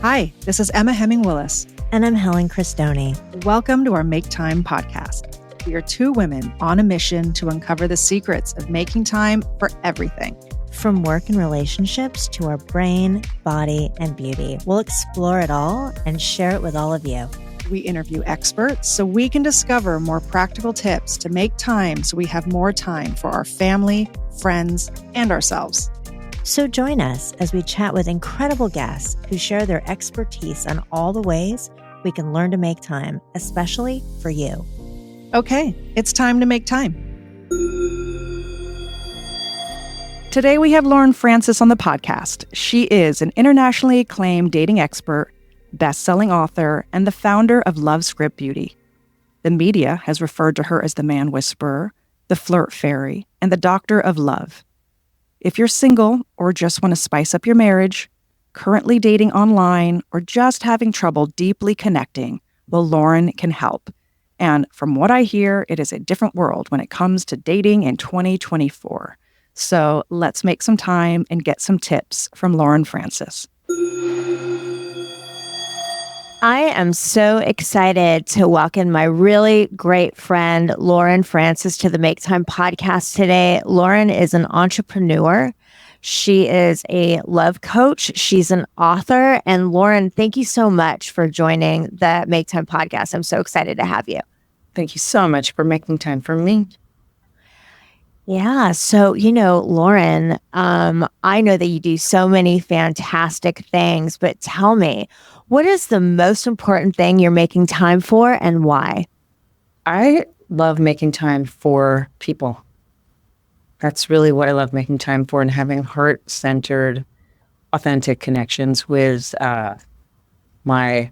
Hi, this is Emma Hemming-Willis. And I'm Helen Christoni. Welcome to our Make Time podcast. We are two women on a mission to uncover the secrets of making time for everything. From work and relationships to our brain, body, and beauty, we'll explore it all and share it with all of you. We interview experts so we can discover more practical tips to make time so we have more time for our family, friends, and ourselves. So join us as we chat with incredible guests who share their expertise on all the ways we can learn to make time, especially for you. Okay, it's time to make time. Today we have Lauren Francis on the podcast. She is an internationally acclaimed dating expert, best-selling author, and the founder of Lovescript Beauty. The media has referred to her as the man whisperer, the Flirt Fairy, and the doctor of love. If you're single or just want to spice up your marriage, currently dating online, or just having trouble deeply connecting, well, Lauren can help. And from what I hear, it is a different world when it comes to dating in 2024. So let's make some time and get some tips from Lauren Francis. I am so excited to welcome my really great friend, Lauren Francis, to the Make Time podcast today. Lauren is an entrepreneur. She is a love coach. She's an author. And Lauren, thank you so much for joining the Make Time podcast. I'm so excited to have you. Thank you so much for making time for me. Yeah. So, Lauren, I know that you do so many fantastic things, but tell me, what is the most important thing you're making time for and why? I love making time for people. That's really what I love making time for, and having heart-centered, authentic connections with my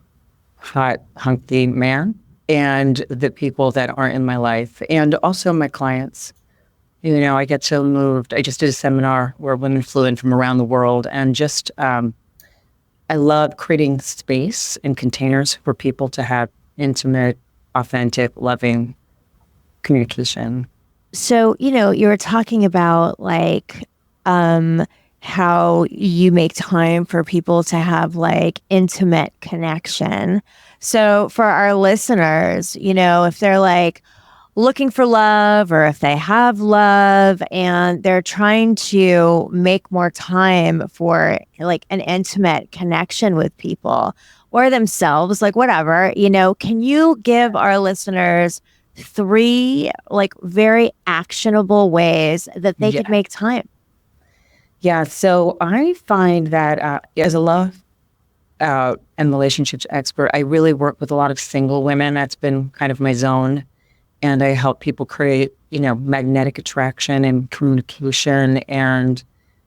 hot, hunky man and the people that aren't in my life, and also my clients. I get so moved. I just did a seminar where women flew in from around the world, and just I love creating space and containers for people to have intimate, authentic, loving communication. So, you were talking about how you make time for people to have intimate connection. So for our listeners, if they're looking for love, or if they have love and they're trying to make more time for an intimate connection with people or themselves, whatever, can you give our listeners 3 very actionable ways that they could make time? Yeah. So I find that as a love and relationships expert, I really work with a lot of single women. That's been kind of my zone. And I help people create, magnetic attraction and communication, and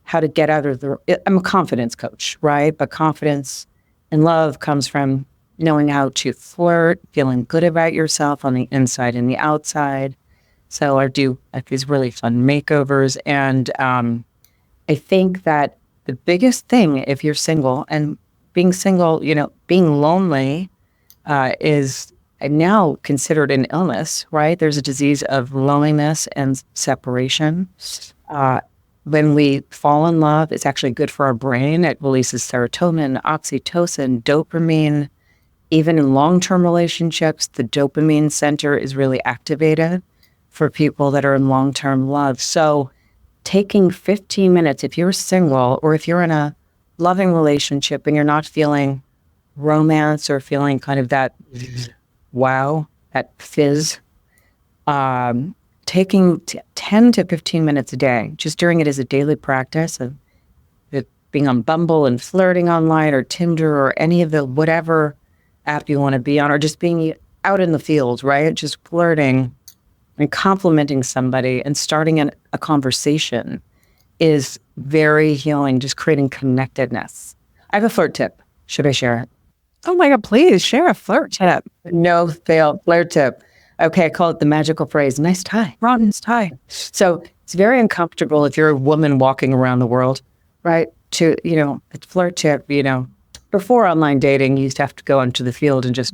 how to get out of I'm a confidence coach, right? But confidence and love comes from knowing how to flirt, feeling good about yourself on the inside and the outside. So I do these really fun makeovers. And I think that the biggest thing, if you're single, and being single, being lonely is now considered an illness, right? There's a disease of loneliness and separation. When we fall in love, it's actually good for our brain. It releases serotonin, oxytocin, dopamine. Even in long-term relationships, the dopamine center is really activated for people that are in long-term love. So taking 15 minutes, if you're single or if you're in a loving relationship and you're not feeling romance or feeling kind of that wow, that fizz, taking 10 to 15 minutes a day, just doing it as a daily practice of it, being on Bumble and flirting online or Tinder or any of the whatever app you want to be on, or just being out in the field, right? Just flirting and complimenting somebody and starting a conversation is very healing, just creating connectedness. I have a flirt tip. Should I share it? Oh my God, please share a flirt tip. No fail, flirt tip. Okay, I call it the magical phrase, nice tie, nice tie. So it's very uncomfortable if you're a woman walking around the world, right? It's flirt tip, before online dating, you used to have to go into the field and just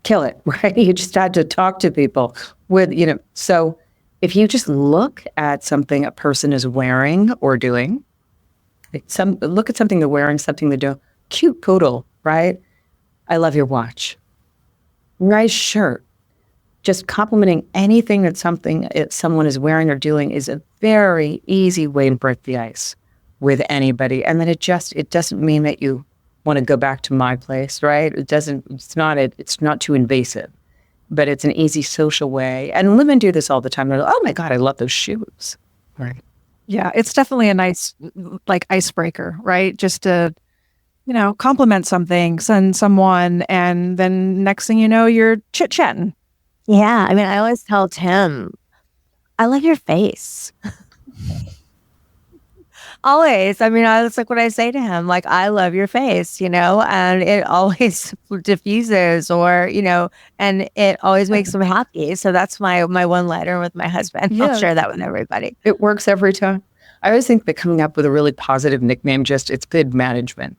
kill it, right? You just had to talk to people with, so if you just look at something a person is wearing or doing, look at something they're wearing, something they do, cute poodle, right? I love your watch. Nice shirt. Just complimenting anything that someone is wearing or doing is a very easy way to break the ice with anybody. And then it doesn't mean that you want to go back to my place, right? It's not too invasive, but it's an easy social way. And women do this all the time. They're like, oh my God, I love those shoes. Right. Yeah, it's definitely a nice like icebreaker, right? Just to, compliment something, send someone, and then next thing you know, you're chit-chatting. Yeah. I mean, I always tell Tim, I love your face. Always. I mean, that's like what I say to him, like, I love your face, and it always diffuses and it always makes him happy. So that's my one liner with my husband. Yeah. I'll share that with everybody. It works every time. I always think that coming up with a really positive nickname, it's good management.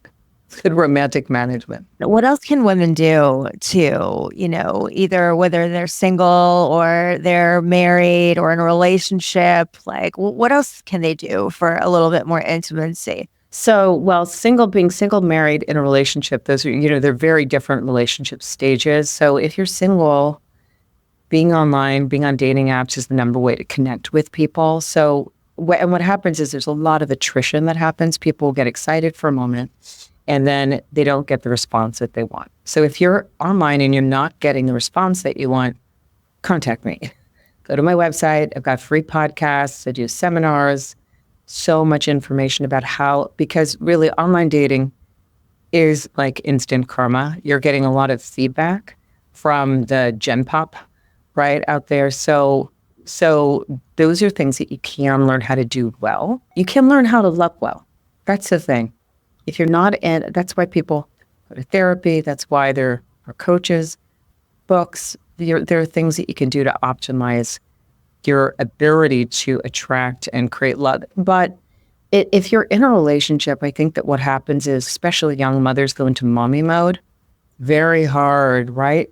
It's good romantic management. What else can women do to, either whether they're single or they're married or in a relationship? Like, what else can they do for a little bit more intimacy? So, being single, married, in a relationship, those are, they're very different relationship stages. So if you're single, being online, being on dating apps is the number way to connect with people. So, what happens is there's a lot of attrition that happens. People get excited for a moment, and then they don't get the response that they want. So if you're online and you're not getting the response that you want, contact me. Go to my website. I've got free podcasts. I do seminars, so much information about because really online dating is like instant karma. You're getting a lot of feedback from the Gen Pop right out there. So those are things that you can learn how to do well. You can learn how to love well. That's the thing. If you're not that's why people go to therapy. That's why there are coaches, books. There are things that you can do to optimize your ability to attract and create love. But if you're in a relationship, I think that what happens is, especially young mothers go into mommy mode. Very hard, right?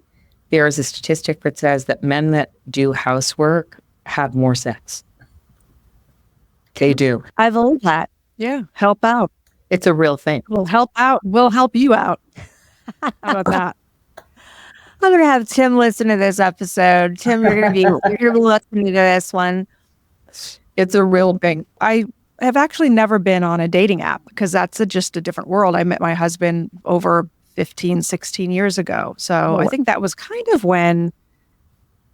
There is a statistic that says that men that do housework have more sex. They do. I believe that. Yeah, help out. It's a real thing. We'll help out. We'll help you out. How about that? I'm going to have Tim listen to this episode. Tim, you're going to be listening to this one. It's a real thing. I have actually never been on a dating app because that's just a different world. I met my husband over 15, 16 years ago. So I think that was kind of when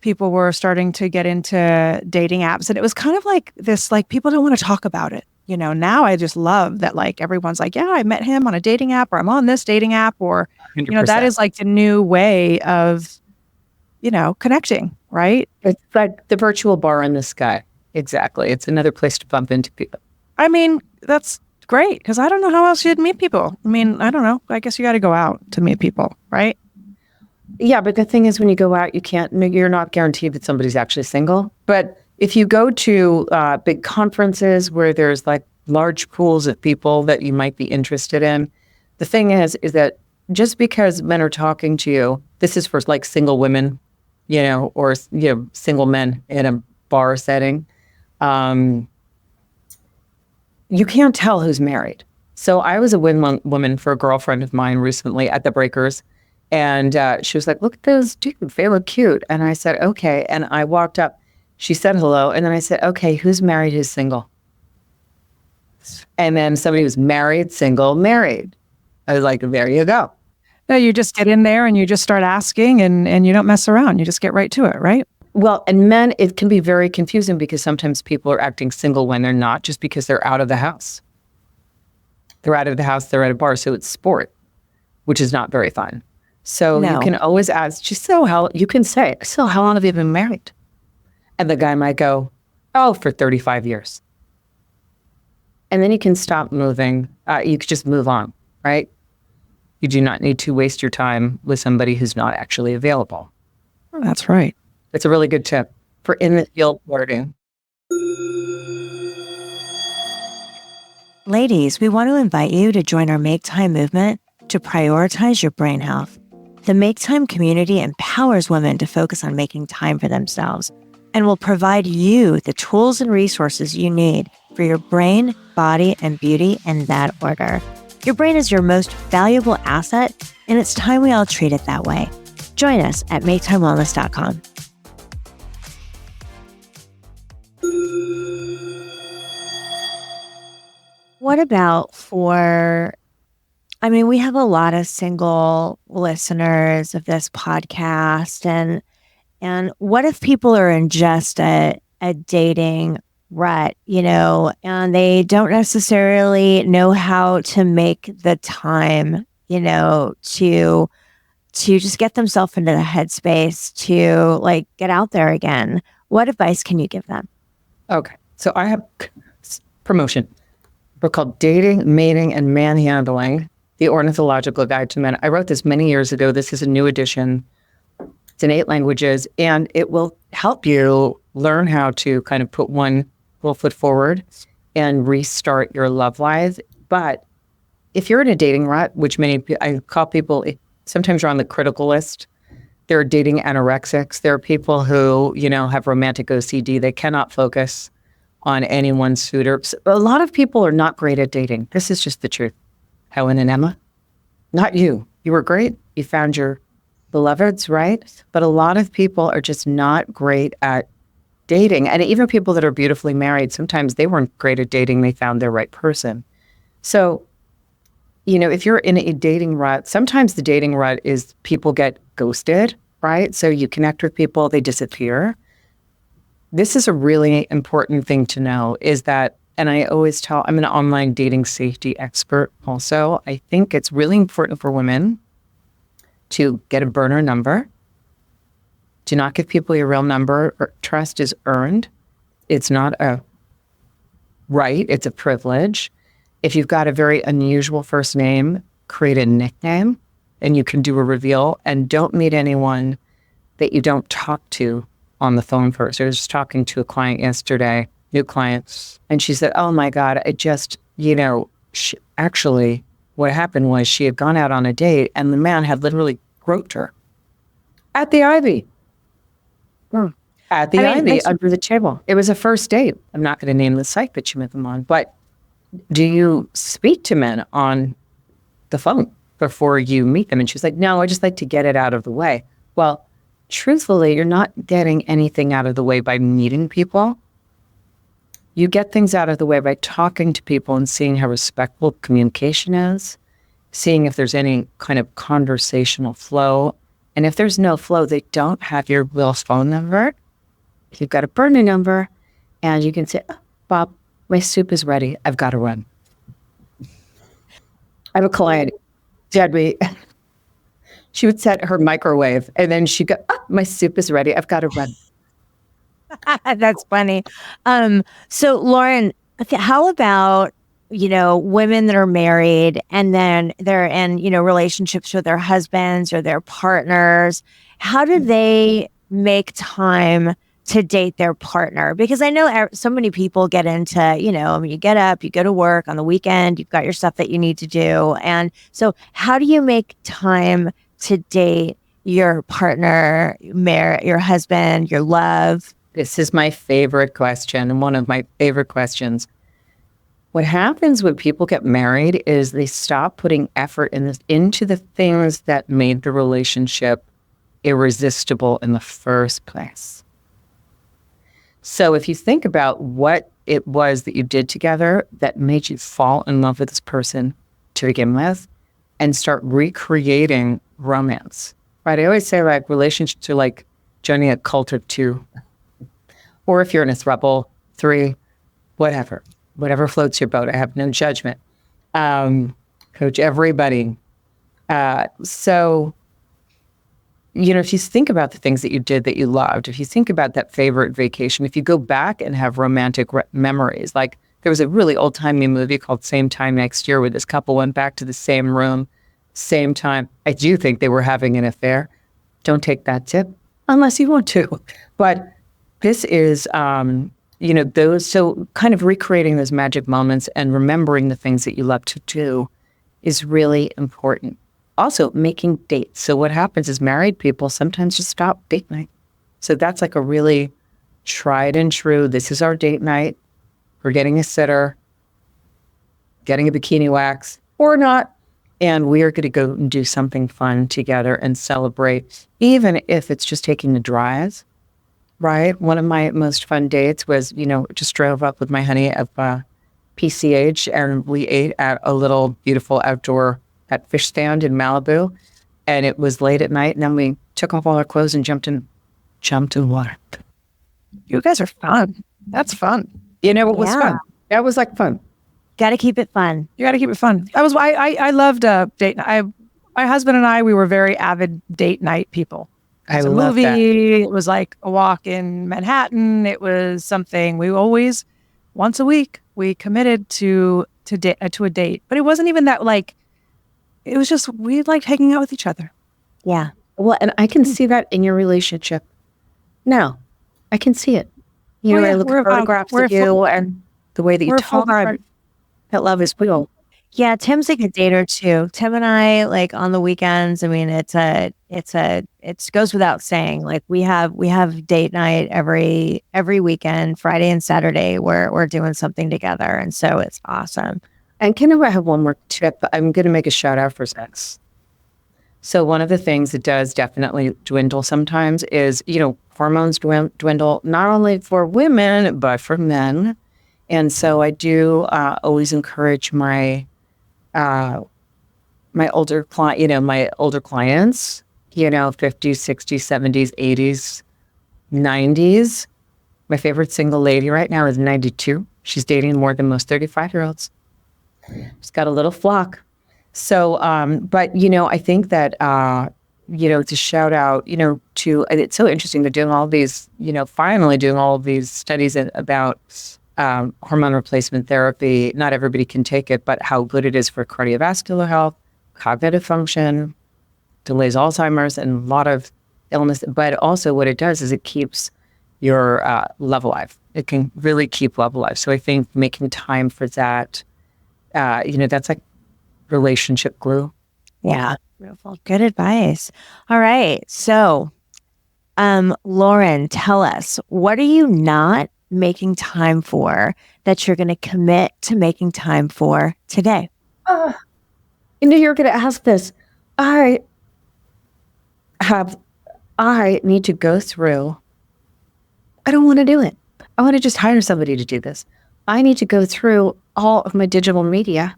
people were starting to get into dating apps. And it was kind of like this, like, people don't want to talk about it. Now I just love that, like, everyone's like, yeah, I met him on a dating app, or I'm on this dating app, or, 100%. That is like the new way of, connecting, right? It's like the virtual bar in the sky. Exactly. It's another place to bump into people. I mean, that's great, because I don't know how else you'd meet people. I mean, I don't know. I guess you got to go out to meet people, right? Yeah, but the thing is, when you go out, you're not guaranteed that somebody's actually single. But if you go to big conferences where there's like large pools of people that you might be interested in, the thing is that just because men are talking to you, this is for like single women, or single men in a bar setting, you can't tell who's married. So I was a woman for a girlfriend of mine recently at the Breakers. And she was like, look at those dudes, they look cute. And I said, okay. And I walked up, she said hello. And then I said, okay, who's married, who's single? And then somebody was married, single, married. I was like, there you go. No, you just get in there and you just start asking, and you don't mess around. You just get right to it, right? Well, and men, it can be very confusing because sometimes people are acting single when they're not, just because they're out of the house. They're out of the house, they're at a bar. So it's sport, which is not very fun. So you can always ask, you can say, so how long have you been married? And the guy might go, oh, for 35 years. And then you can stop moving. You could just move on, right? You do not need to waste your time with somebody who's not actually available. Oh, that's right. It's a really good tip for in-the-field flirting. Ladies, we want to invite you to join our Make Time movement to prioritize your brain health. The Make Time community empowers women to focus on making time for themselves and will provide you the tools and resources you need for your brain, body, and beauty in that order. Your brain is your most valuable asset, and it's time we all treat it that way. Join us at maketimewellness.com. What about we have a lot of single listeners of this podcast, and what if people are in just a dating rut, and they don't necessarily know how to make the time, to just get themselves into the headspace to like get out there again. What advice can you give them? Okay. So I have promotion. We're called Dating, Mating, and Manhandling, the Ornithological Guide to Men. I wrote this many years ago. This is a new edition. It's in 8 languages, and it will help you learn how to kind of put one little foot forward and restart your love life. But if you're in a dating rut, which I call people, sometimes you're on the critical list. There are dating anorexics. There are people who, have romantic OCD. They cannot focus on any one suitor. A lot of people are not great at dating. This is just the truth. Helen and Emma, not you. You were great. You found your beloveds, right? But a lot of people are just not great at dating. And even people that are beautifully married, sometimes they weren't great at dating. They found their right person. So, if you're in a dating rut, sometimes the dating rut is people get ghosted, right? So you connect with people, they disappear. This is a really important thing to know is that, and I always tell, I'm an online dating safety expert also. I think it's really important for women to get a burner number. Do not give people your real number. Trust is earned. It's not a right, it's a privilege. If you've got a very unusual first name, create a nickname and you can do a reveal, and don't meet anyone that you don't talk to on the phone first. I was just talking to a client yesterday, new client, and she said, oh my God, I just, actually what happened was she had gone out on a date and the man had literally groped her at the Ivy. At the Ivy, under the table. It was a first date. I'm not going to name the site that you met them on, but do you speak to men on the phone before you meet them? And she's like, no, I just like to get it out of the way. Well, truthfully, you're not getting anything out of the way by meeting people. You get things out of the way by talking to people and seeing how respectful communication is, seeing if there's any kind of conversational flow. And if there's no flow, they don't have your real phone number. You've got a burner number, and you can say, oh, Bob, my soup is ready. I've got to run. I have a client, Debbie. She would set her microwave, and then she'd go, oh, my soup is ready. I've got to run. That's funny. So Lauren, how about, women that are married and then they're in, relationships with their husbands or their partners? How do they make time to date their partner? Because I know so many people get into, you get up, you go to work on the weekend, you've got your stuff that you need to do. And so how do you make time to date your partner, your husband, your love? This is my favorite question, and one of my favorite questions. What happens when people get married is they stop putting effort into the things that made the relationship irresistible in the first place. So if you think about what it was that you did together that made you fall in love with this person to begin with, and start recreating romance, right? I always say relationships are like joining a cult or 2. Or if you're in a throuple, 3, whatever floats your boat. I have no judgment. Coach everybody. So, if you think about the things that you did that you loved, if you think about that favorite vacation, if you go back and have romantic memories, like there was a really old-timey movie called Same Time Next Year where this couple went back to the same room, same time. I do think they were having an affair. Don't take that tip unless you want to. But this is, so kind of recreating those magic moments and remembering the things that you love to do is really important. Also, making dates. So what happens is married people sometimes just stop date night. So that's like a really tried and true, this is our date night. We're getting a sitter, getting a bikini wax, or not. And we are going to go and do something fun together and celebrate, even if it's just taking the drive, right? One of my most fun dates was, just drove up with my honey of PCH, and we ate at a little beautiful outdoor fish stand in Malibu. And it was late at night, and then we took off all our clothes and jumped in water. You guys are fun. That's fun. It was fun. That was like fun. Got to keep it fun. You got to keep it fun. That was why I loved date night. My husband and I, we were very avid date night people. It was a movie. It was like a walk in Manhattan. It was something we always, once a week, we committed to a date. But it wasn't even that it was just we liked hanging out with each other. Yeah. Well, and I can see that in your relationship. No, I can see it. I look at photographs of you and the way that you talk. That love is real. Yeah, Tim's like a dater too. Tim and I, on the weekends, I mean, it goes without saying. Like we have date night every weekend, Friday and Saturday, where we're doing something together, and so it's awesome. And I have one more tip. I'm going to make a shout out for sex. So one of the things that does definitely dwindle sometimes is, hormones dwindle not only for women but for men. And so I do always encourage my older clients, 50s, 60s, 70s, 80s, 90s. My favorite single lady right now is 92. She's dating more than most 35-year-olds. She's got a little flock. So, but, I think that, to shout out, it's so interesting. They're doing all these, finally doing all of these studies about hormone replacement therapy. Not everybody can take it, but how good it is for cardiovascular health, cognitive function, delays Alzheimer's, and a lot of illness. But also what it does is it keeps your love alive. It can really keep love alive. So I think making time for that, that's like relationship glue. Yeah. Beautiful. Good advice. All right. So, Lauren, tell us, what are you not making time for that you're going to commit to making time for today? You're going to ask this. I need to go through. I don't want to do it. I want to just hire somebody to do this. I need to go through all of my digital media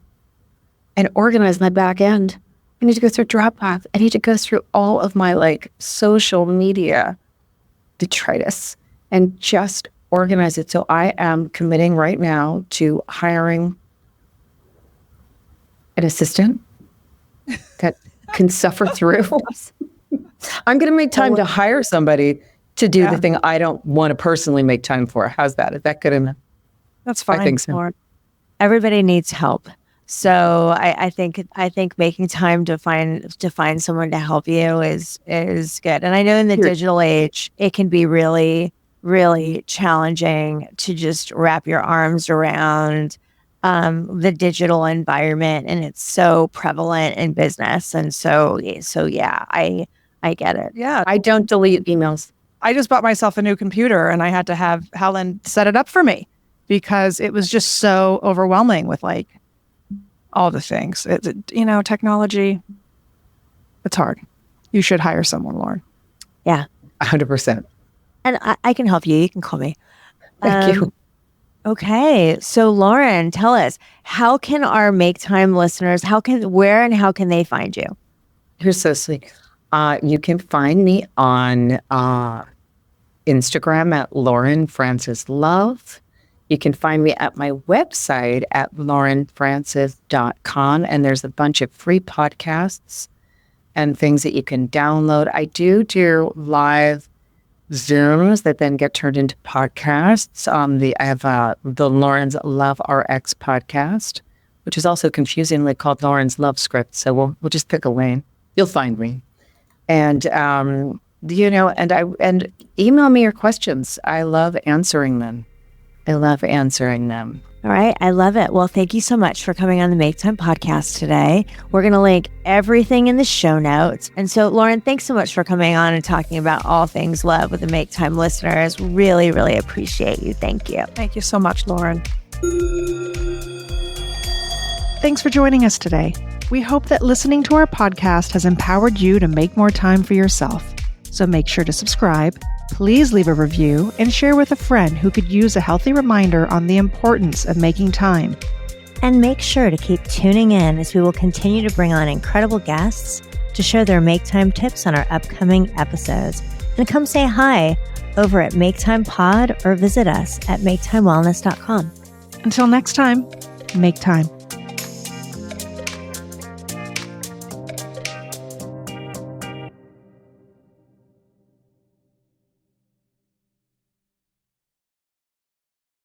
and organize my back end. I need to go through Dropbox. I need to go through all of my social media detritus and just organize it. So I am committing right now to hiring an assistant that can suffer through. I'm going to make time to hire somebody to do the thing I don't want to personally make time for. How's that? Is that good enough? That's fine. I think so. Everybody needs help. So I think making time to find someone to help you is good. And I know in the digital age, it can be really, really challenging to just wrap your arms around the digital environment, and it's so prevalent in business. And so yeah, I get it. Yeah, I don't delete emails. I just bought myself a new computer, and I had to have Helen set it up for me because it was just so overwhelming with all the things. Technology, it's hard. You should hire someone, Lauren. Yeah. 100%. And I can help you. You can call me. Thank you. Okay. So Lauren, tell us, how can our Make Time listeners, where and how can they find you? You're so sweet. You can find me on Instagram at Lauren Francis Love. You can find me at my website at laurenfrancis.com, and there's a bunch of free podcasts and things that you can download. I do live Zooms that then get turned into podcasts. I have the Lauren's Love RX podcast, which is also confusingly called Lauren's Lovescript. So we'll just pick a lane. You'll find me, and and email me your questions. I love answering them. All right. I love it. Well, thank you so much for coming on the Make Time podcast today. We're going to link everything in the show notes. And so, Lauren, thanks so much for coming on and talking about all things love with the Make Time listeners. Really, really appreciate you. Thank you. Thank you so much, Lauren. Thanks for joining us today. We hope that listening to our podcast has empowered you to make more time for yourself. So make sure to subscribe, please leave a review, and share with a friend who could use a healthy reminder on the importance of making time. And make sure to keep tuning in as we will continue to bring on incredible guests to share their Make Time tips on our upcoming episodes. And come say hi over at Make Time Pod or visit us at maketimewellness.com. Until next time, make time.